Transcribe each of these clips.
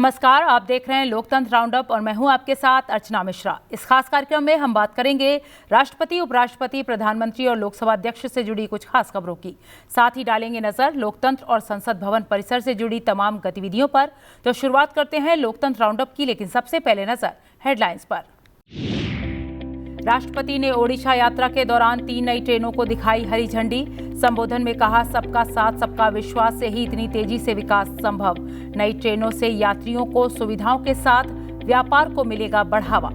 नमस्कार, आप देख रहे हैं लोकतंत्र राउंडअप और मैं हूं आपके साथ अर्चना मिश्रा। इस खास कार्यक्रम में हम बात करेंगे राष्ट्रपति, उपराष्ट्रपति, प्रधानमंत्री और लोकसभा अध्यक्ष से जुड़ी कुछ खास खबरों की। साथ ही डालेंगे नजर लोकतंत्र और संसद भवन परिसर से जुड़ी तमाम गतिविधियों पर। तो शुरुआत करते हैं लोकतंत्र राउंडअप की, लेकिन सबसे पहले नजर हेडलाइंस पर। राष्ट्रपति ने ओडिशा यात्रा के दौरान 3 नई ट्रेनों को दिखाई हरी झंडी। संबोधन में कहा, सबका साथ सबका विश्वास से ही इतनी तेजी से विकास संभव। नई ट्रेनों से यात्रियों को सुविधाओं के साथ व्यापार को मिलेगा बढ़ावा।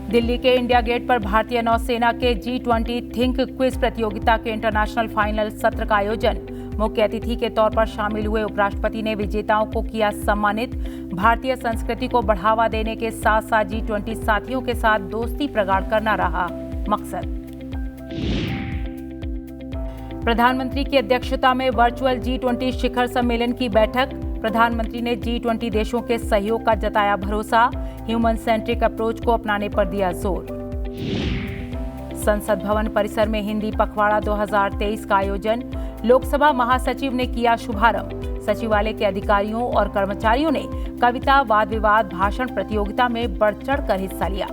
दिल्ली के इंडिया गेट पर भारतीय नौसेना के G20 थिंक क्विज प्रतियोगिता के इंटरनेशनल फाइनल सत्र का आयोजन। मुख्य अतिथि के तौर पर शामिल हुए उपराष्ट्रपति ने विजेताओं को किया सम्मानित। भारतीय संस्कृति को बढ़ावा देने के साथ साथ G20 साथियों के साथ दोस्ती प्रगाढ़ करना रहा मकसद। प्रधानमंत्री की अध्यक्षता में वर्चुअल G20 शिखर सम्मेलन की बैठक। प्रधानमंत्री ने G20 देशों के सहयोग का जताया भरोसा। ह्यूमन सेंट्रिक अप्रोच को अपनाने पर दिया जोर। संसद भवन परिसर में हिंदी पखवाड़ा 2023 का आयोजन। लोकसभा महासचिव ने किया शुभारंभ। सचिवालय के अधिकारियों और कर्मचारियों ने कविता, वाद विवाद, भाषण प्रतियोगिता में बढ़ चढ़कर हिस्सा लिया।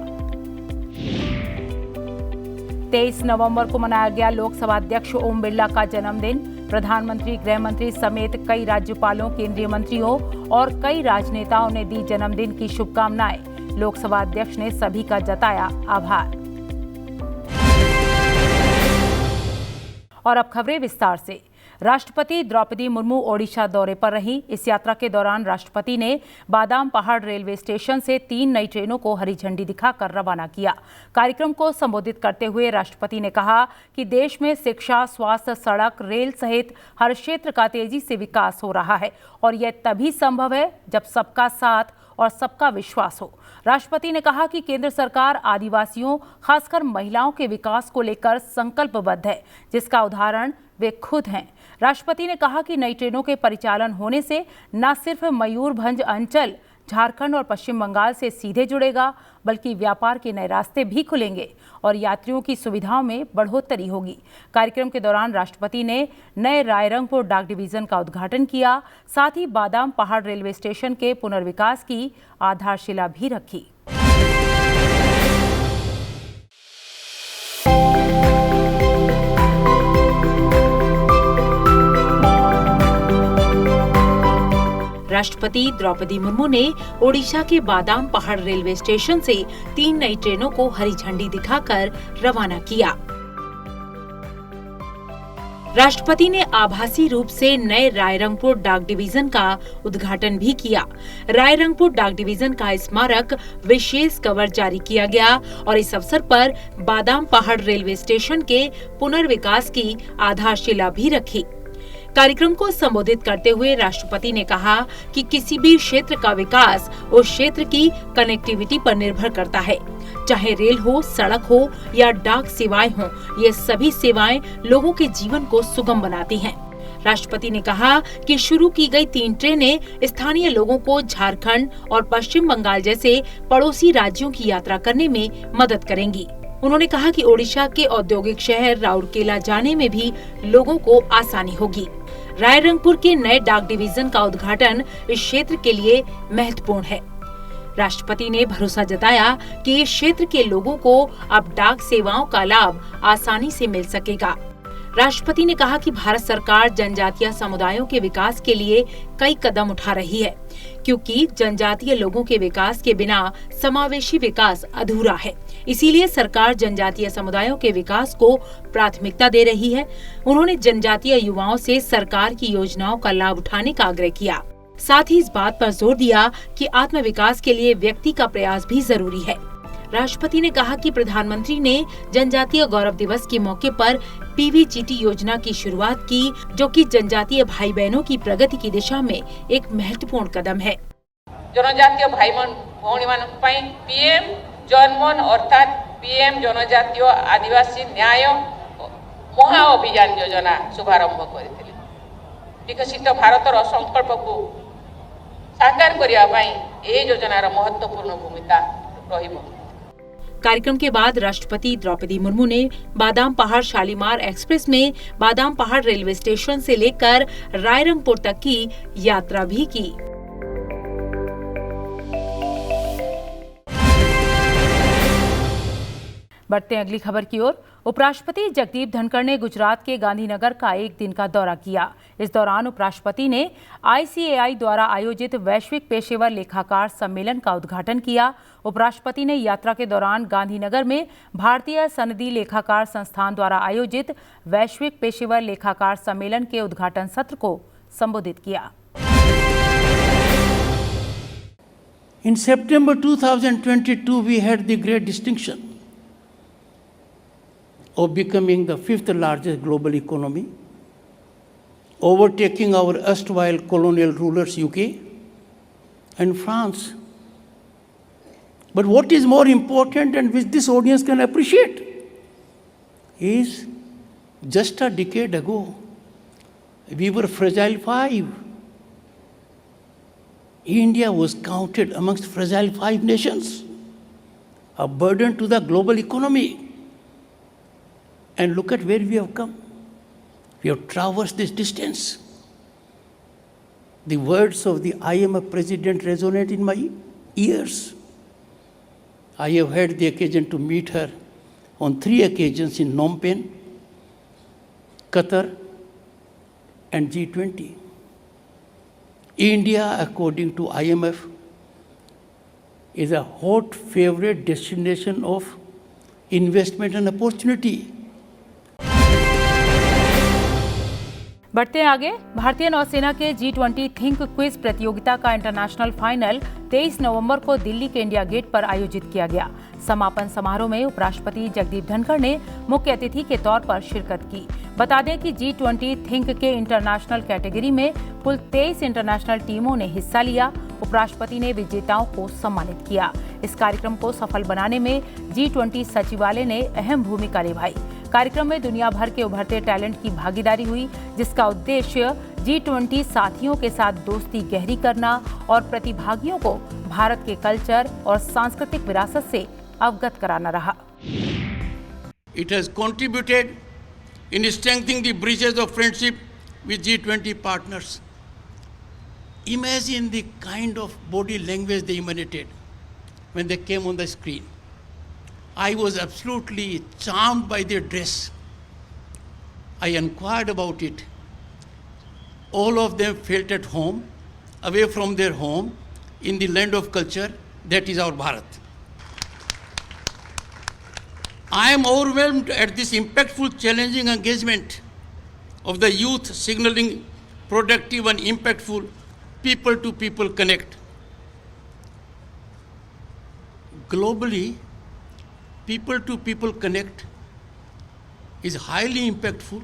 23 नवंबर को मनाया गया लोकसभा अध्यक्ष ओम बिरला का जन्मदिन। प्रधानमंत्री, गृह मंत्री समेत कई राज्यपालों, केंद्रीय मंत्रियों और कई राजनेताओं ने दी जन्मदिन की शुभकामनाएं। लोकसभा अध्यक्ष ने सभी का जताया आभार। और अब खबरें विस्तार से। राष्ट्रपति द्रौपदी मुर्मू ओडिशा दौरे पर रहीं। इस यात्रा के दौरान राष्ट्रपति ने बादाम पहाड़ रेलवे स्टेशन से 3 नई ट्रेनों को हरी झंडी दिखाकर रवाना किया। कार्यक्रम को संबोधित करते हुए राष्ट्रपति ने कहा कि देश में शिक्षा, स्वास्थ्य, सड़क, रेल सहित हर क्षेत्र का तेजी से विकास हो रहा है और यह तभी संभव है जब सबका साथ और सबका विश्वास हो। राष्ट्रपति ने कहा कि केंद्र सरकार आदिवासियों, खासकर महिलाओं के विकास को लेकर संकल्पबद्ध है, जिसका उदाहरण वे खुद हैं। राष्ट्रपति ने कहा कि नई ट्रेनों के परिचालन होने से न सिर्फ मयूरभंज अंचल झारखंड और पश्चिम बंगाल से सीधे जुड़ेगा, बल्कि व्यापार के नए रास्ते भी खुलेंगे और यात्रियों की सुविधाओं में बढ़ोतरी होगी। कार्यक्रम के दौरान राष्ट्रपति ने नए रायरंगपुर डाक डिवीजन का उद्घाटन किया। साथ ही बादाम पहाड़ रेलवे स्टेशन के पुनर्विकास की आधारशिला भी रखी। राष्ट्रपति द्रौपदी मुर्मू ने ओडिशा के बादाम पहाड़ रेलवे स्टेशन से 3 नई ट्रेनों को हरी झंडी दिखाकर रवाना किया। राष्ट्रपति ने आभासी रूप से नए रायरंगपुर डाक डिवीजन का उद्घाटन भी किया। रायरंगपुर डाक डिवीजन का स्मारक विशेष कवर जारी किया गया और इस अवसर पर बादाम पहाड़ रेलवे स्टेशन के पुनर्विकास की आधारशिला भी रखी। कार्यक्रम को संबोधित करते हुए राष्ट्रपति ने कहा कि किसी भी क्षेत्र का विकास उस क्षेत्र की कनेक्टिविटी पर निर्भर करता है। चाहे रेल हो, सड़क हो या डाक सेवाएं हो, ये सभी सेवाएं लोगों के जीवन को सुगम बनाती हैं। राष्ट्रपति ने कहा कि शुरू की गई 3 ट्रेनें स्थानीय लोगों को झारखंड और पश्चिम बंगाल जैसे पड़ोसी राज्यों की यात्रा करने में मदद करेंगी। उन्होंने कहा कि ओडिशा के औद्योगिक शहर राउरकेला जाने में भी लोगों को आसानी होगी। रायरंगपुर के नए डाक डिवीजन का उद्घाटन इस क्षेत्र के लिए महत्वपूर्ण है। राष्ट्रपति ने भरोसा जताया कि इस क्षेत्र के लोगों को अब डाक सेवाओं का लाभ आसानी से मिल सकेगा। राष्ट्रपति ने कहा कि भारत सरकार जनजातीय समुदायों के विकास के लिए कई कदम उठा रही है, क्योंकि जनजातीय लोगों के विकास के बिना समावेशी विकास अधूरा है। इसीलिए सरकार जनजातीय समुदायों के विकास को प्राथमिकता दे रही है। उन्होंने जनजातीय युवाओं से सरकार की योजनाओं का लाभ उठाने का आग्रह किया। साथ ही इस बात पर जोर दिया कि आत्म विकास के लिए व्यक्ति का प्रयास भी जरूरी है। राष्ट्रपति ने कहा कि प्रधानमंत्री ने जनजातीय गौरव दिवस के मौके पर PVGT योजना की शुरुआत की, जो कि जनजातीय भाई बहनों की प्रगति की दिशा में एक महत्वपूर्ण कदम है। जनजातीय भाई भौणी मानक पई PM जन्मन अर्थात PM जनजातीय आदिवासी न्याय महा अभियान योजना शुभारंभ करथिले। विकसित भारतर संकल्प को साकार करिया पई ए योजनार महत्वपूर्ण भूमिका रहिबो। कार्यक्रम के बाद राष्ट्रपति द्रौपदी मुर्मू ने बादाम पहाड़ शालीमार एक्सप्रेस में बादाम पहाड़ रेलवे स्टेशन से लेकर रायरंगपुर तक की यात्रा भी की। बढ़ते हैं अगली खबर की ओर। उपराष्ट्रपति जगदीप धनखड़ ने गुजरात के गांधीनगर का एक दिन का दौरा किया। इस दौरान उपराष्ट्रपति ने ICAI द्वारा आयोजित वैश्विक पेशेवर लेखाकार सम्मेलन का उद्घाटन किया। उपराष्ट्रपति ने यात्रा के दौरान गांधीनगर में भारतीय सनदी लेखाकार संस्थान द्वारा आयोजित वैश्विक पेशेवर लेखाकार सम्मेलन के उद्घाटन सत्र को संबोधित किया। In September 2022, we had the great distinction of becoming the fifth largest global economy, overtaking our erstwhile colonial rulers UK and France. But what is more important and which this audience can appreciate is just a decade ago, we were fragile five. India was counted amongst fragile five nations, a burden to the global economy. And look at where we have come. We have traversed this distance. The words of the IMF president resonate in my ears. I have had the occasion to meet her on 3 occasions in Phnom Penh, Qatar, and G20. India, according to IMF, is a hot favorite destination of investment and opportunity. बढ़ते हैं आगे। भारतीय नौसेना के G20 think quiz प्रतियोगिता का international final 23 नवंबर को दिल्ली के इंडिया गेट पर आयोजित किया गया। समापन समारोह में उपराष्ट्रपति जगदीप धनखड़ ने मुख्य अतिथि के तौर पर शिरकत की। बता दें कि G20 थिंक के इंटरनेशनल कैटेगरी में कुल 23 इंटरनेशनल टीमों ने हिस्सा लिया। उपराष्ट्रपति ने विजेताओं को सम्मानित किया। इस कार्यक्रम को सफल बनाने में G20 सचिवालय ने अहम भूमिका निभाई। कार्यक्रम में दुनिया भर के उभरते टैलेंट की भागीदारी हुई, जिसका उद्देश्य G20 साथियों के साथ दोस्ती गहरी करना और प्रतिभागियों को भारत के कल्चर और सांस्कृतिक विरासत से अवगत कराना रहा। It has contributed in strengthening the bridges of friendship with G20 partners. Imagine the kind of body language they emanated when they came on the screen. I was absolutely charmed by their dress. I inquired about it. All of them felt at home, away from their home, in the land of culture, that is our Bharat. I am overwhelmed at this impactful, challenging engagement of the youth, signaling productive and impactful people-to-people connect. Globally, people-to-people connect is highly impactful,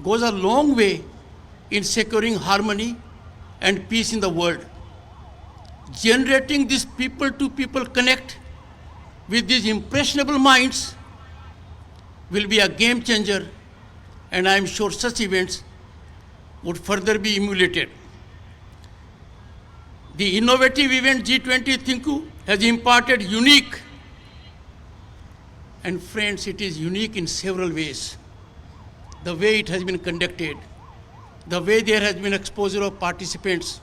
goes a long way in securing harmony and peace in the world. Generating this people-to-people connect with these impressionable minds will be a game changer, and I am sure such events would further be emulated. The innovative event G20 Thinku has imparted unique, and friends, it is unique in several ways. The way it has been conducted, the way there has been exposure of participants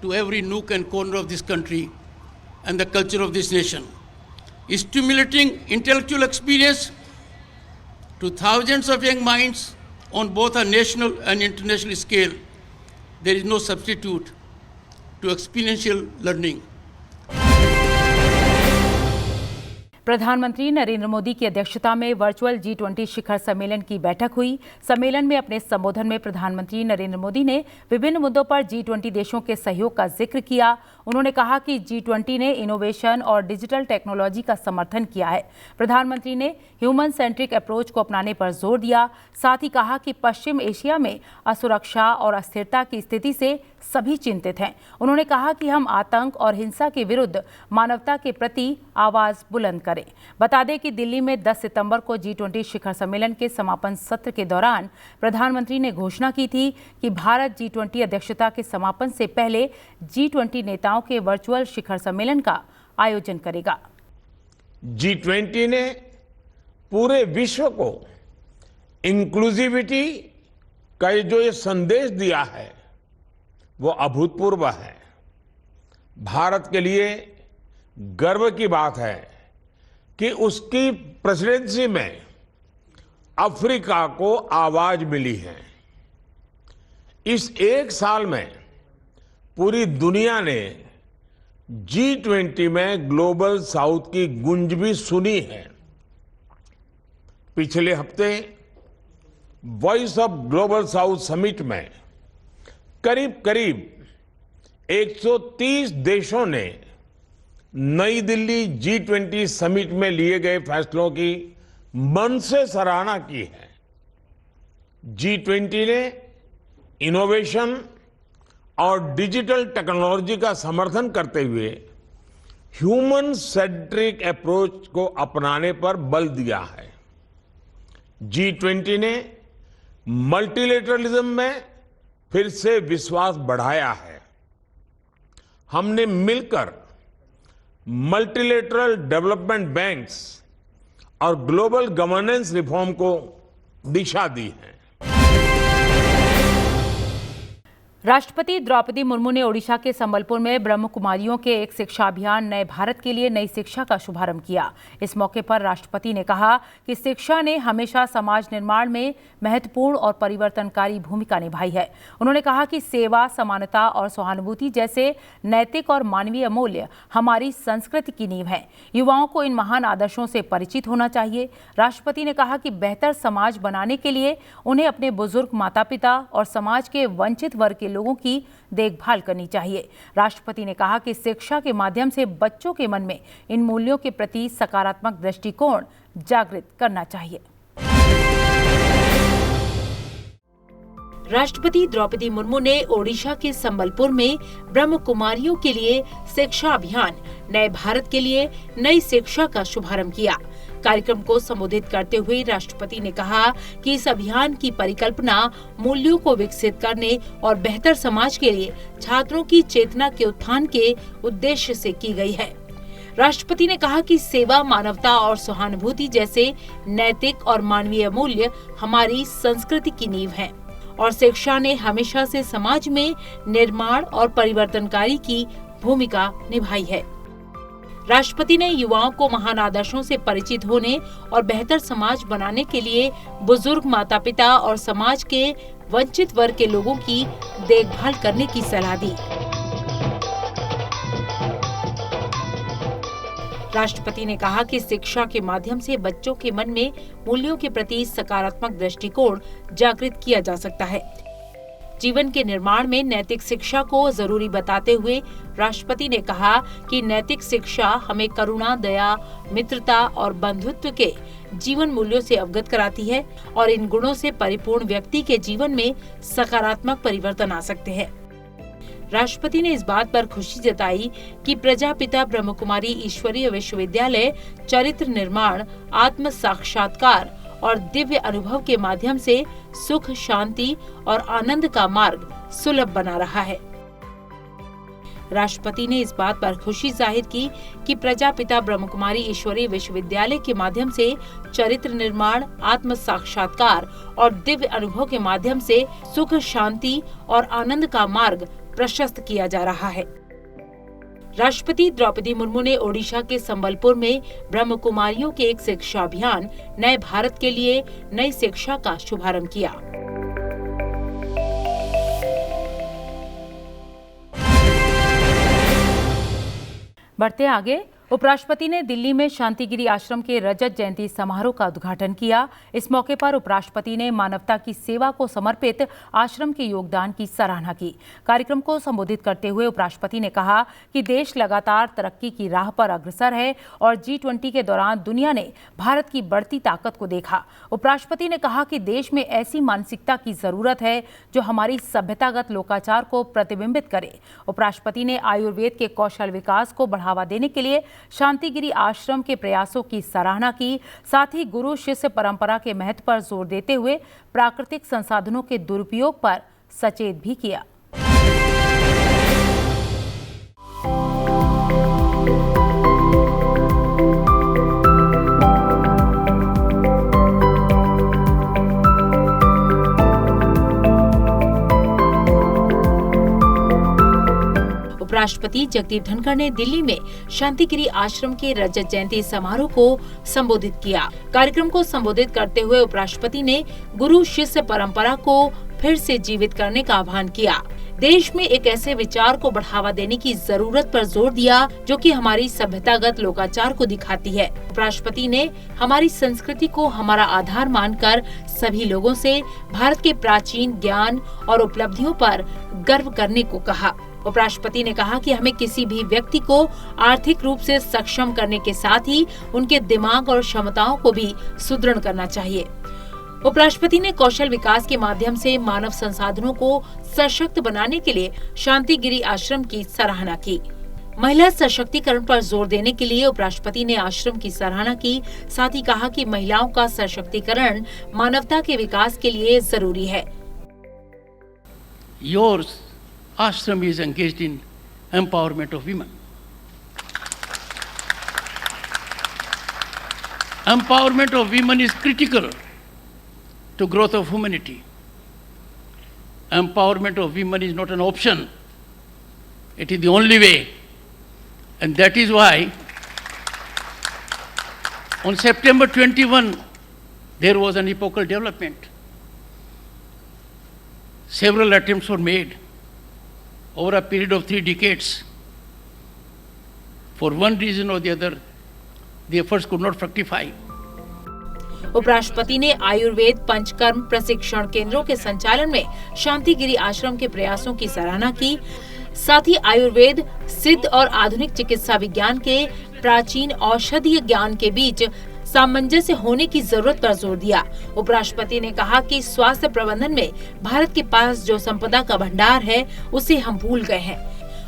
to every nook and corner of this country and the culture of this nation, stimulating intellectual experience to thousands of young minds on both a national and international scale. There is no substitute to experiential learning. प्रधानमंत्री नरेंद्र मोदी की अध्यक्षता में virtual G20 शिखर सम्मेलन की बैठक हुई। सम्मेलन में अपने संबोधन में प्रधानमंत्री नरेंद्र मोदी ने विभिन्न मुद्दों पर G20 देशों के सहयोग का जिक्र किया। उन्होंने कहा कि G20 ने इनोवेशन और डिजिटल टेक्नोलॉजी का समर्थन किया है। प्रधानमंत्री ने ह्यूमन सेंट्रिक अप्रोच को अपनाने पर जोर दिया। साथ ही कहा कि पश्चिम एशिया में असुरक्षा और अस्थिरता की स्थिति से सभी चिंतित हैं। उन्होंने कहा कि हम आतंक और हिंसा के विरुद्ध मानवता के प्रति आवाज बुलंद करें। बता दें कि दिल्ली में 10 सितंबर को G20 शिखर सम्मेलन के समापन सत्र के दौरान प्रधानमंत्री ने घोषणा की थी कि भारत G20 अध्यक्षता के समापन से पहले G20 नेताओं के वर्चुअल शिखर सम्मेलन का आयोजन करेगा। G20 ने पूरे विश्व को इंक्लूसिविटी का जो ये संदेश दिया है वो अभूतपूर्व है। भारत के लिए गर्व की बात है कि उसकी प्रेसिडेंसी में अफ्रीका को आवाज मिली है। इस एक साल में पूरी दुनिया ने G20 में ग्लोबल साउथ की गूंज भी सुनी है। पिछले हफ्ते voice of global south summit में करीब करीब 130 देशों ने नई दिल्ली G20 समिट में लिए गए फैसलों की मन से सराहना की है। G20 ने इनोवेशन और डिजिटल टेक्नोलॉजी का समर्थन करते हुए ह्यूमन सेंट्रिक अप्रोच को अपनाने पर बल दिया है। G20 ने मल्टीलेटरलिज्म में फिर से विश्वास बढ़ाया है। हमने मिलकर मल्टीलेटरल डेवलपमेंट बैंक्स और ग्लोबल गवर्नेंस रिफॉर्म को दिशा दी है। राष्ट्रपति द्रौपदी मुर्मू ने ओडिशा के संबलपुर में ब्रह्म कुमारियों के एक शिक्षा अभियान नए भारत के लिए नई शिक्षा का शुभारंभ किया। इस मौके पर राष्ट्रपति ने कहा कि शिक्षा ने हमेशा समाज निर्माण में महत्वपूर्ण और परिवर्तनकारी भूमिका निभाई है। उन्होंने कहा कि सेवा, समानता और सहानुभूति जैसे नैतिक और मानवीय मूल्य हमारी संस्कृति की नींव है। युवाओं को इन महान आदर्शों से परिचित होना चाहिए। राष्ट्रपति ने कहा कि बेहतर समाज बनाने के लिए उन्हें अपने बुजुर्ग माता पिता और समाज के वंचित वर्ग के लोगों की देखभाल करनी चाहिए। राष्ट्रपति ने कहा कि शिक्षा के माध्यम से बच्चों के मन में इन मूल्यों के प्रति सकारात्मक दृष्टिकोण जागृत करना चाहिए। राष्ट्रपति द्रौपदी मुर्मू ने ओडिशा के संबलपुर में ब्रह्म कुमारियों के लिए शिक्षा अभियान नए भारत के लिए नई शिक्षा का शुभारंभ किया। कार्यक्रम को संबोधित करते हुए राष्ट्रपति ने कहा कि इस अभियान की परिकल्पना मूल्यों को विकसित करने और बेहतर समाज के लिए छात्रों की चेतना के उत्थान के उद्देश्य से की गई है। राष्ट्रपति ने कहा कि सेवा, मानवता और सहानुभूति जैसे नैतिक और मानवीय मूल्य हमारी संस्कृति की नींव हैं और शिक्षा ने हमेशा से समाज में निर्माण और परिवर्तनकारी की भूमिका निभाई है। राष्ट्रपति ने युवाओं को महान आदर्शों से परिचित होने और बेहतर समाज बनाने के लिए बुजुर्ग माता पिता और समाज के वंचित वर्ग के लोगों की देखभाल करने की सलाह दी। राष्ट्रपति ने कहा कि शिक्षा के माध्यम से बच्चों के मन में मूल्यों के प्रति सकारात्मक दृष्टिकोण जागृत किया जा सकता है। जीवन के निर्माण में नैतिक शिक्षा को जरूरी बताते हुए राष्ट्रपति ने कहा कि नैतिक शिक्षा हमें करुणा, दया, मित्रता और बंधुत्व के जीवन मूल्यों से अवगत कराती है और इन गुणों से परिपूर्ण व्यक्ति के जीवन में सकारात्मक परिवर्तन आ सकते हैं। राष्ट्रपति ने इस बात पर खुशी जताई कि प्रजापिता ब्रह्म कुमारी ईश्वरीय विश्वविद्यालय चरित्र निर्माण, आत्म साक्षात्कार और दिव्य अनुभव के माध्यम से सुख, शांति और आनंद का मार्ग सुलभ बना रहा है। राष्ट्रपति ने इस बात पर खुशी जाहिर की कि प्रजापिता ब्रह्म कुमारी ईश्वरीय विश्वविद्यालय के माध्यम से चरित्र निर्माण, आत्म साक्षात्कार और दिव्य अनुभव के माध्यम से सुख, शांति और आनंद का मार्ग प्रशस्त किया जा रहा है। राष्ट्रपति द्रौपदी मुर्मू ने ओडिशा के संबलपुर में ब्रह्म कुमारियों के एक शिक्षा अभियान नए भारत के लिए नई शिक्षा का शुभारंभ किया। बढ़ते आगे, उपराष्ट्रपति ने दिल्ली में शांतिगिरी आश्रम के रजत जयंती समारोह का उद्घाटन किया। इस मौके पर उपराष्ट्रपति ने मानवता की सेवा को समर्पित आश्रम के योगदान की सराहना की। कार्यक्रम को संबोधित करते हुए उपराष्ट्रपति ने कहा कि देश लगातार तरक्की की राह पर अग्रसर है और G20 के दौरान दुनिया ने भारत की बढ़ती ताकत को देखा। उपराष्ट्रपति ने कहा कि देश में ऐसी मानसिकता की जरूरत है जो हमारी सभ्यतागत लोकाचार को प्रतिबिंबित करे। उपराष्ट्रपति ने आयुर्वेद के कौशल विकास को बढ़ावा देने के लिए शांतिगिरी आश्रम के प्रयासों की सराहना की। साथ ही गुरु शिष्य परंपरा के महत्व पर जोर देते हुए प्राकृतिक संसाधनों के दुरुपयोग पर सचेत भी किया। राष्ट्रपति जगदीप धनखड़ ने दिल्ली में शांतिगिरी आश्रम के रजत जयंती समारोह को संबोधित किया। कार्यक्रम को संबोधित करते हुए उपराष्ट्रपति ने गुरु शिष्य परंपरा को फिर से जीवित करने का आह्वान किया। देश में एक ऐसे विचार को बढ़ावा देने की जरूरत पर जोर दिया जो कि हमारी सभ्यतागत लोकाचार को दिखाती है। उपराष्ट्रपति ने हमारी संस्कृति को हमारा आधार मानकर सभी लोगों से भारत के प्राचीन ज्ञान और उपलब्धियों पर गर्व करने को कहा। उपराष्ट्रपति ने कहा कि हमें किसी भी व्यक्ति को आर्थिक रूप से सक्षम करने के साथ ही उनके दिमाग और क्षमताओं को भी सुदृढ़ करना चाहिए। उपराष्ट्रपति ने कौशल विकास के माध्यम से मानव संसाधनों को सशक्त बनाने के लिए शांतिगिरी आश्रम की सराहना की। महिला सशक्तिकरण पर जोर देने के लिए उपराष्ट्रपति ने आश्रम की सराहना की। साथ ही कहा कि महिलाओं का सशक्तिकरण मानवता के विकास के लिए जरूरी है। Yours ashram is engaged in empowerment of women. Empowerment of women is critical to growth of humanity. Empowerment of women is not an option. It is the only way. And that is why on September 21, there was an epochal development. Several attempts were made over a period of 3 decades. For one reason or the other, the efforts could not fructify. उपराष्ट्रपति ने आयुर्वेद पंचकर्म प्रशिक्षण केंद्रों के संचालन में शांतिगिरी आश्रम के प्रयासों की सराहना की। साथ ही आयुर्वेद, सिद्ध और आधुनिक चिकित्सा विज्ञान के प्राचीन औषधीय ज्ञान के बीच सामंजस्य होने की जरूरत पर जोर दिया। उपराष्ट्रपति ने कहा कि स्वास्थ्य प्रबंधन में भारत के पास जो संपदा का भंडार है उसे हम भूल गए हैं।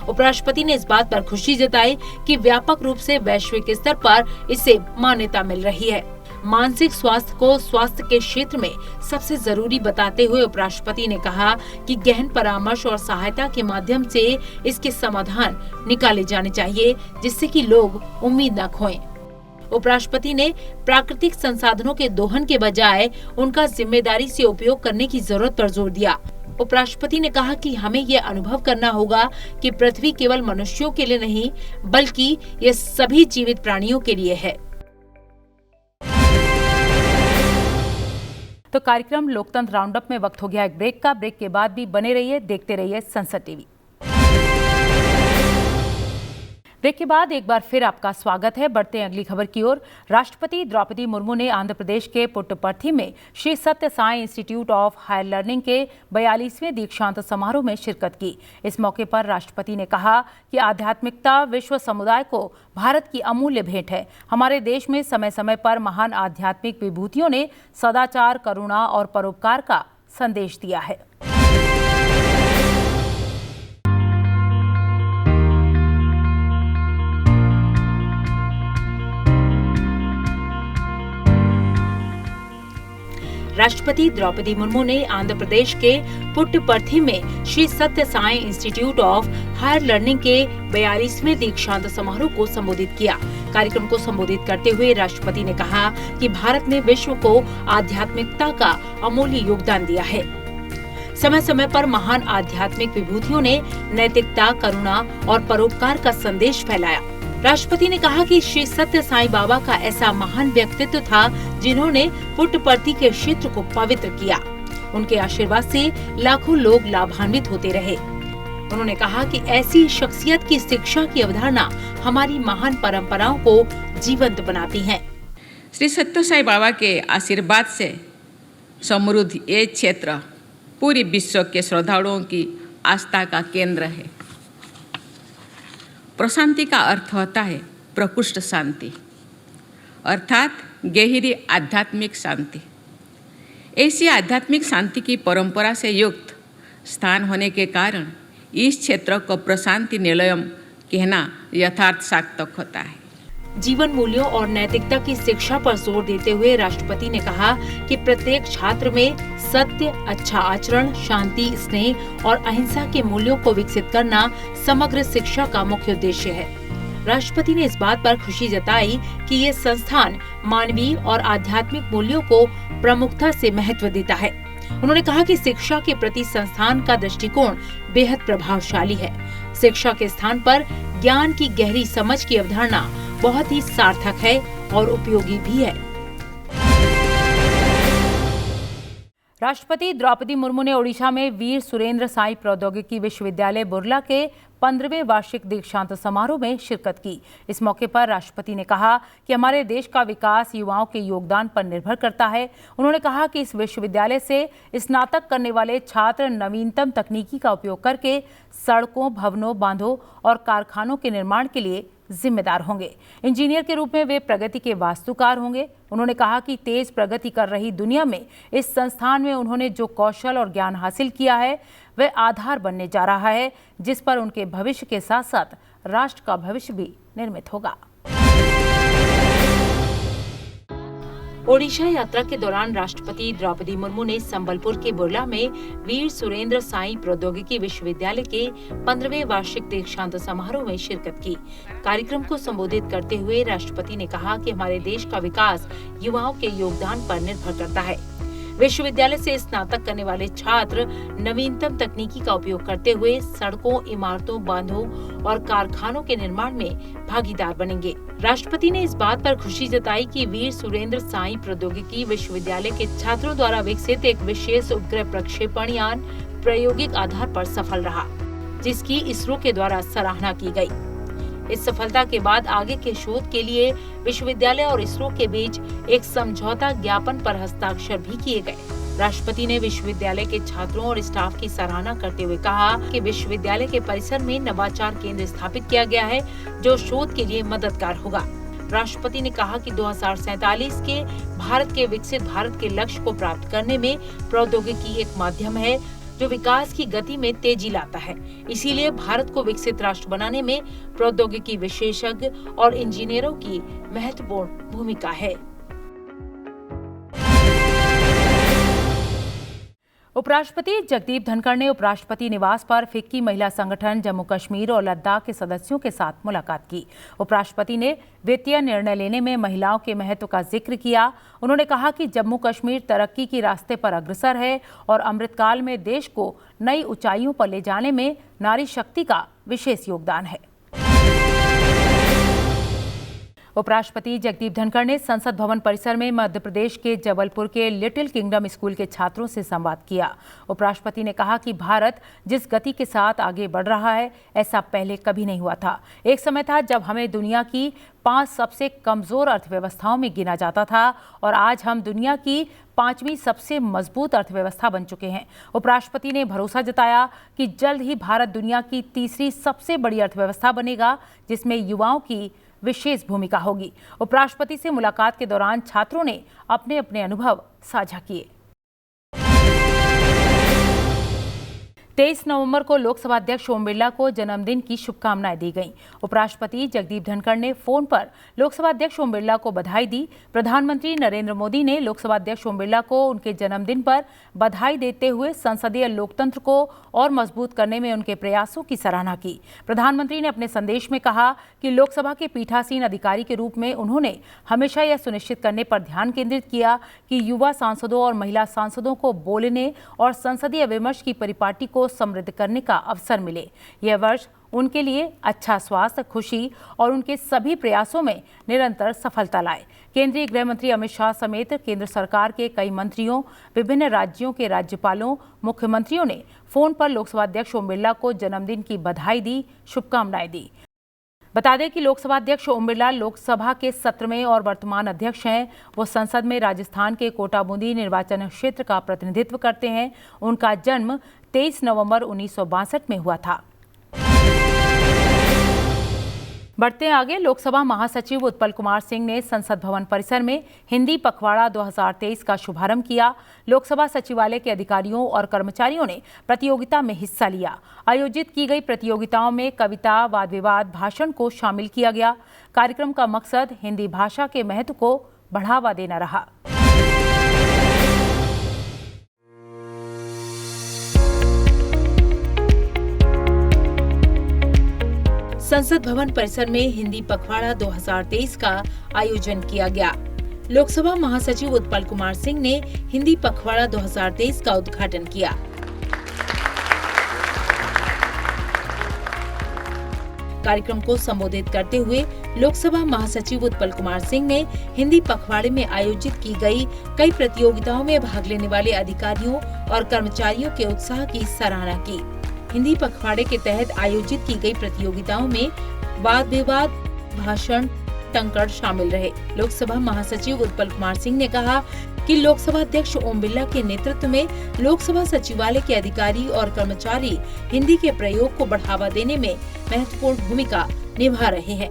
उपराष्ट्रपति ने इस बात पर खुशी जताई कि व्यापक रूप से वैश्विक स्तर पर इसे मान्यता मिल रही है। मानसिक स्वास्थ्य को स्वास्थ्य के क्षेत्र में सबसे जरूरी बताते हुए उपराष्ट्रपति ने कहा कि गहन परामर्श और सहायता के माध्यम से इसके समाधान निकाले जाने चाहिए, जिससे कि लोग उम्मीद न खोएं। उपराष्ट्रपति ने प्राकृतिक संसाधनों के दोहन के बजाय उनका जिम्मेदारी से उपयोग करने की जरूरत पर जोर दिया। उपराष्ट्रपति ने कहा कि हमें यह अनुभव करना होगा कि पृथ्वी केवल मनुष्यों के लिए नहीं, बल्कि ये सभी जीवित प्राणियों के लिए है। तो कार्यक्रम लोकतंत्र राउंडअप में वक्त हो गया एक ब्रेक का। ब्रेक के बाद भी बने रहिए, देखते रहिए संसद टीवी। ब्रेक के बाद एक बार फिर आपका स्वागत है। बढ़ते हैं अगली खबर की ओर। राष्ट्रपति द्रौपदी मुर्मू ने आंध्र प्रदेश के पुट्टपर्थी में Shri Sathya Sai institute of higher learning के 42वें दीक्षांत समारोह में शिरकत की। इस मौके पर राष्ट्रपति ने कहा कि आध्यात्मिकता विश्व समुदाय को भारत की अमूल्य भेंट है। हमारे देश में समय समय पर महान आध्यात्मिक विभूतियों ने सदाचार, करुणा और परोपकार का संदेश दिया है। राष्ट्रपति द्रौपदी मुर्मू ने आंध्र प्रदेश के पुट्टपर्थी में Shri Sathya Sai institute of higher learning के 42वें दीक्षांत समारोह को संबोधित किया। कार्यक्रम को संबोधित करते हुए राष्ट्रपति ने कहा कि भारत ने विश्व को आध्यात्मिकता का अमूल्य योगदान दिया है। समय समय पर महान आध्यात्मिक विभूतियों ने नैतिकता, करुणा और परोपकार का संदेश फैलाया। राष्ट्रपति ने कहा कि श्री सत्य साई बाबा का ऐसा महान व्यक्तित्व था जिन्होंने पुट्टपर्थी के क्षेत्र को पवित्र किया। उनके आशीर्वाद से लाखों लोग लाभान्वित होते रहे। उन्होंने कहा कि ऐसी शख्सियत की शिक्षा की अवधारणा हमारी महान परंपराओं को जीवंत बनाती है। श्री सत्य साई बाबा के आशीर्वाद से समृद्ध ये क्षेत्र पूरी विश्व के श्रद्धालुओं की आस्था का केंद्र है। प्रशांति का अर्थ होता है प्रकृष्ट शांति, अर्थात गहरी आध्यात्मिक शांति। ऐसी आध्यात्मिक शांति की परंपरा से युक्त स्थान होने के कारण इस क्षेत्र को प्रशांति निलयम कहना यथार्थ सार्थक होता है। जीवन मूल्यों और नैतिकता की शिक्षा पर जोर देते हुए राष्ट्रपति ने कहा कि प्रत्येक छात्र में सत्य, अच्छा आचरण, शांति, स्नेह और अहिंसा के मूल्यों को विकसित करना समग्र शिक्षा का मुख्य उद्देश्य है। राष्ट्रपति ने इस बात पर खुशी जताई कि ये संस्थान मानवीय और आध्यात्मिक मूल्यों को प्रमुखता से महत्व देता है। उन्होंने कहा कि शिक्षा के प्रति संस्थान का दृष्टिकोण बेहद प्रभावशाली है। शिक्षा के स्थान पर ज्ञान की गहरी समझ की अवधारणा बहुत ही सार्थक है और उपयोगी भी है। राष्ट्रपति द्रौपदी मुर्मू ने ओडिशा में वीर सुरेंद्र साई प्रौद्योगिकी विश्वविद्यालय बुर्ला के 15वें वार्षिक दीक्षांत समारोह में शिरकत की। इस मौके पर राष्ट्रपति ने कहा कि हमारे देश का विकास युवाओं के योगदान पर निर्भर करता है। उन्होंने कहा कि इस विश्वविद्यालय से स्नातक करने वाले छात्र नवीनतम तकनीकी का उपयोग करके सड़कों, भवनों, बांधों और कारखानों के निर्माण के लिए जिम्मेदार होंगे। इंजीनियर के रूप में वे प्रगति के वास्तुकार होंगे। उन्होंने कहा कि तेज प्रगति कर रही दुनिया में इस संस्थान में उन्होंने जो कौशल और ज्ञान हासिल किया है वह आधार बनने जा रहा है, जिस पर उनके भविष्य के साथ साथ राष्ट्र का भविष्य भी निर्मित होगा। ओडिशा यात्रा के दौरान राष्ट्रपति द्रौपदी मुर्मू ने संबलपुर के बुर्ला में वीर सुरेंद्र साई प्रौद्योगिकी विश्वविद्यालय के 15वें वार्षिक दीक्षांत समारोह में शिरकत की। कार्यक्रम को संबोधित करते हुए राष्ट्रपति ने कहा कि हमारे देश का विकास युवाओं के योगदान पर निर्भर करता है। विश्वविद्यालय से स्नातक करने वाले छात्र नवीनतम तकनीकी का उपयोग करते हुए सड़कों, इमारतों, बांधों और कारखानों के निर्माण में भागीदार बनेंगे। राष्ट्रपति ने इस बात पर खुशी जताई कि वीर सुरेंद्र साई प्रौद्योगिकी विश्वविद्यालय के छात्रों द्वारा विकसित एक विशेष उपग्रह प्रक्षेपण यान प्रायोगिक आधार पर सफल रहा, जिसकी इसरो के द्वारा सराहना की गई। इस सफलता के बाद आगे के शोध के लिए विश्वविद्यालय और इसरो के बीच एक समझौता ज्ञापन पर हस्ताक्षर भी किए गए। राष्ट्रपति ने विश्वविद्यालय के छात्रों और स्टाफ की सराहना करते हुए कहा कि विश्वविद्यालय के परिसर में नवाचार केंद्र स्थापित किया गया है, जो शोध के लिए मददगार होगा। राष्ट्रपति ने कहा कि 2047 के भारत के विकसित भारत के लक्ष्य को प्राप्त करने में प्रौद्योगिकी एक माध्यम है जो विकास की गति में तेजी लाता है। इसीलिए भारत को विकसित राष्ट्र बनाने में प्रौद्योगिकी विशेषज्ञ और इंजीनियरों की महत्वपूर्ण भूमिका है। उपराष्ट्रपति जगदीप धनखड़ ने उपराष्ट्रपति निवास पर फिक्की महिला संगठन जम्मू कश्मीर और लद्दाख के सदस्यों के साथ मुलाकात की। उपराष्ट्रपति ने वित्तीय निर्णय लेने में महिलाओं के महत्व का जिक्र किया। उन्होंने कहा कि जम्मू कश्मीर तरक्की के रास्ते पर अग्रसर है और अमृतकाल में देश को नई ऊंचाइयों पर ले जाने में नारी शक्ति का विशेष योगदान है। उपराष्ट्रपति जगदीप धनखड़ ने संसद भवन परिसर में मध्य प्रदेश के जबलपुर के लिटिल किंगडम स्कूल के छात्रों से संवाद किया। उपराष्ट्रपति ने कहा कि भारत जिस गति के साथ आगे बढ़ रहा है, ऐसा पहले कभी नहीं हुआ था। एक समय था जब हमें दुनिया की 5 सबसे कमजोर अर्थव्यवस्थाओं में गिना जाता था और आज हम दुनिया की 5वीं सबसे मजबूत अर्थव्यवस्था बन चुके हैं। उपराष्ट्रपति ने भरोसा जताया कि जल्द ही भारत दुनिया की 3री सबसे बड़ी अर्थव्यवस्था बनेगा, जिसमें युवाओं की विशेष भूमिका होगी। उपराष्ट्रपति से मुलाकात के दौरान छात्रों ने अपने अपने अनुभव साझा किए। 23 नवंबर को लोकसभा अध्यक्ष ओम बिरला को जन्मदिन की शुभकामनाएं दी गईं। उपराष्ट्रपति जगदीप धनखड़ ने फोन पर लोकसभा अध्यक्ष ओम बिरला को बधाई दी। प्रधानमंत्री नरेंद्र मोदी ने लोकसभा अध्यक्ष ओम बिरला को उनके जन्मदिन पर बधाई देते हुए संसदीय लोकतंत्र को और मजबूत करने में उनके प्रयासों की सराहना की। प्रधानमंत्री ने अपने संदेश में कहा कि लोकसभा के पीठासीन अधिकारी के रूप में उन्होंने हमेशा यह सुनिश्चित करने पर ध्यान केंद्रित किया कि युवा सांसदों और महिला सांसदों को बोलने और संसदीय विमर्श की परिपाटी को समृद्ध करने का अवसर मिले। यह वर्ष उनके लिए अच्छा स्वास्थ्य, खुशी और उनके सभी प्रयासों में निरंतर सफलता लाए। केंद्रीय गृह मंत्री अमित शाह समेत केंद्र सरकार के कई मंत्रियों, विभिन्न राज्यों के राज्यपालों, मुख्यमंत्रियों ने फोन पर लोकसभा अध्यक्ष ओम बिरला को जन्मदिन की बधाई दी, शुभकामनाएं दी। बता दें कि लोकसभा अध्यक्ष ओम बिरला लोकसभा के 17वें और वर्तमान अध्यक्ष हैं। वो संसद में राजस्थान के कोटा बूंदी निर्वाचन क्षेत्र का प्रतिनिधित्व करते हैं। उनका जन्म 23 नवंबर 1962 में हुआ था। बढ़ते आगे, लोकसभा महासचिव उत्पल कुमार सिंह ने संसद भवन परिसर में हिंदी पखवाड़ा 2023 का शुभारंभ किया। लोकसभा सचिवालय के अधिकारियों और कर्मचारियों ने प्रतियोगिता में हिस्सा लिया। आयोजित की गई प्रतियोगिताओं में कविता, वाद विवाद, भाषण को शामिल किया गया। कार्यक्रम का मकसद हिंदी भाषा के महत्व को बढ़ावा देना रहा। संसद भवन परिसर में हिंदी पखवाड़ा 2023 का आयोजन किया गया। लोकसभा महासचिव उत्पल कुमार सिंह ने हिंदी पखवाड़ा 2023 का उद्घाटन किया। कार्यक्रम को संबोधित करते हुए लोकसभा महासचिव उत्पल कुमार सिंह ने हिंदी पखवाड़े में आयोजित की गई कई प्रतियोगिताओं में भाग लेने वाले अधिकारियों और कर्मचारियों के उत्साह की सराहना की। हिंदी पखवाड़े के तहत आयोजित की गई प्रतियोगिताओं में वाद विवाद, भाषण, टंकड़ शामिल रहे। लोकसभा महासचिव उत्पल कुमार सिंह ने कहा कि लोकसभा अध्यक्ष ओम बिरला के नेतृत्व में लोकसभा सचिवालय के अधिकारी और कर्मचारी हिंदी के प्रयोग को बढ़ावा देने में महत्वपूर्ण भूमिका निभा रहे हैं।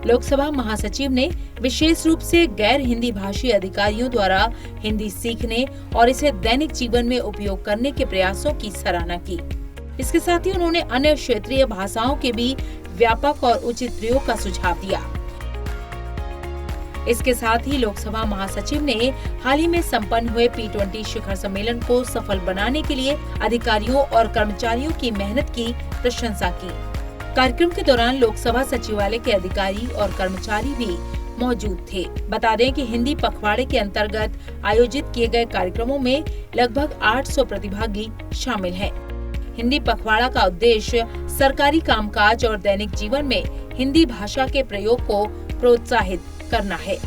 लोकसभा महासचिव ने विशेष रूप से गैर हिंदी भाषी अधिकारियों द्वारा हिंदी सीखने और इसे दैनिक जीवन में उपयोग करने के प्रयासों की सराहना की। इसके साथ ही उन्होंने अन्य क्षेत्रीय भाषाओं के भी व्यापक और उचित प्रयोग का सुझाव दिया। इसके साथ ही लोकसभा महासचिव ने हाल ही में संपन्न हुए P20 शिखर सम्मेलन को सफल बनाने के लिए अधिकारियों और कर्मचारियों की मेहनत की प्रशंसा की। कार्यक्रम के दौरान लोकसभा सचिवालय के अधिकारी और कर्मचारी भी मौजूद थे। बता दें कि हिंदी पखवाड़े के अंतर्गत आयोजित किए गए कार्यक्रमों में लगभग 800 प्रतिभागी शामिल हैं। हिंदी पखवाड़ा का उद्देश्य सरकारी कामकाज और दैनिक जीवन में हिंदी भाषा के प्रयोग को प्रोत्साहित करना है।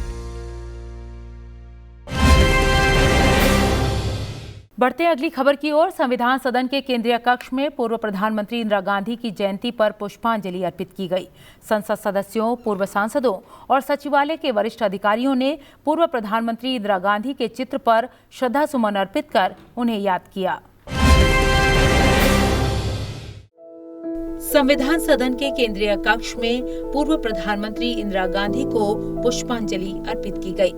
बढ़ते हैं अगली खबर की ओर। संविधान सदन के केंद्रीय कक्ष में पूर्व प्रधानमंत्री इंदिरा गांधी की जयंती पर पुष्पांजलि अर्पित की गई। संसद सदस्यों, पूर्व सांसदों और सचिवालय के वरिष्ठ अधिकारियों ने पूर्व प्रधानमंत्री इंदिरा गांधी के चित्र पर श्रद्धासुमन अर्पित कर उन्हें याद किया। संविधान सदन के केंद्रीय कक्ष में पूर्व प्रधानमंत्री इंदिरा गांधी को पुष्पांजलि अर्पित की गई।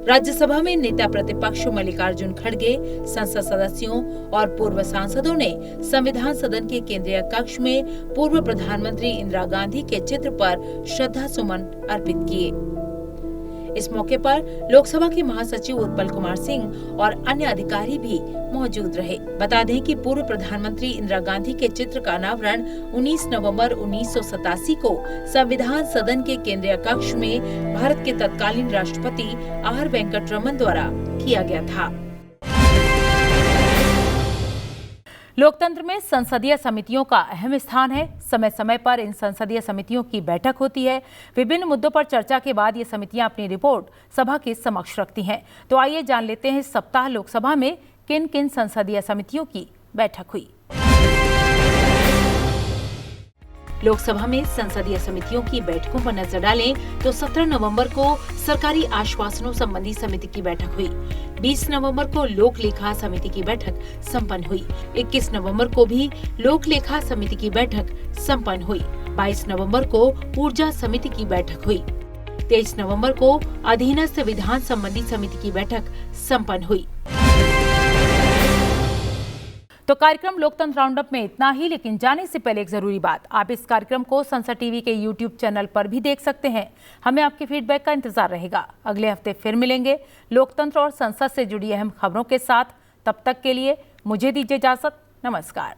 राज्यसभा में नेता प्रतिपक्ष मल्लिकार्जुन खड़गे, संसद सदस्यों और पूर्व सांसदों ने संविधान सदन के केंद्रीय कक्ष में पूर्व प्रधानमंत्री इंदिरा गांधी के चित्र पर श्रद्धासुमन अर्पित किए। इस मौके पर लोकसभा के महासचिव उत्पल कुमार सिंह और अन्य अधिकारी भी मौजूद रहे। बता दें कि पूर्व प्रधानमंत्री इंदिरा गांधी के चित्र का अनावरण 19 नवंबर 1987 को संविधान सदन के केंद्रीय कक्ष में भारत के तत्कालीन राष्ट्रपति आर वेंकट रमन द्वारा किया गया था। लोकतंत्र में संसदीय समितियों का अहम स्थान है। समय समय पर इन संसदीय समितियों की बैठक होती है। विभिन्न मुद्दों पर चर्चा के बाद ये समितियां अपनी रिपोर्ट सभा के समक्ष रखती हैं। तो आइए जान लेते हैं इस सप्ताह लोकसभा में किन किन संसदीय समितियों की बैठक हुई। लोकसभा में संसदीय समितियों की बैठकों पर नजर डालें तो 17 नवंबर को सरकारी आश्वासनों संबंधी समिति की बैठक हुई। 20 नवंबर को लोक लेखा समिति की बैठक संपन्न हुई। 21 नवंबर को भी लोक लेखा समिति की बैठक संपन्न हुई। 22 नवंबर को ऊर्जा समिति की बैठक हुई। 23 नवंबर को अधीनस्थ विधान संबंधी समिति की बैठक संपन्न हुई। तो कार्यक्रम लोकतंत्र राउंडअप में इतना ही, लेकिन जाने से पहले एक जरूरी बात, आप इस कार्यक्रम को संसद टीवी के YouTube चैनल पर भी देख सकते हैं। हमें आपके फीडबैक का इंतजार रहेगा। अगले हफ्ते फिर मिलेंगे लोकतंत्र और संसद से जुड़ी अहम खबरों के साथ। तब तक के लिए मुझे दीजिए इजाजत। नमस्कार।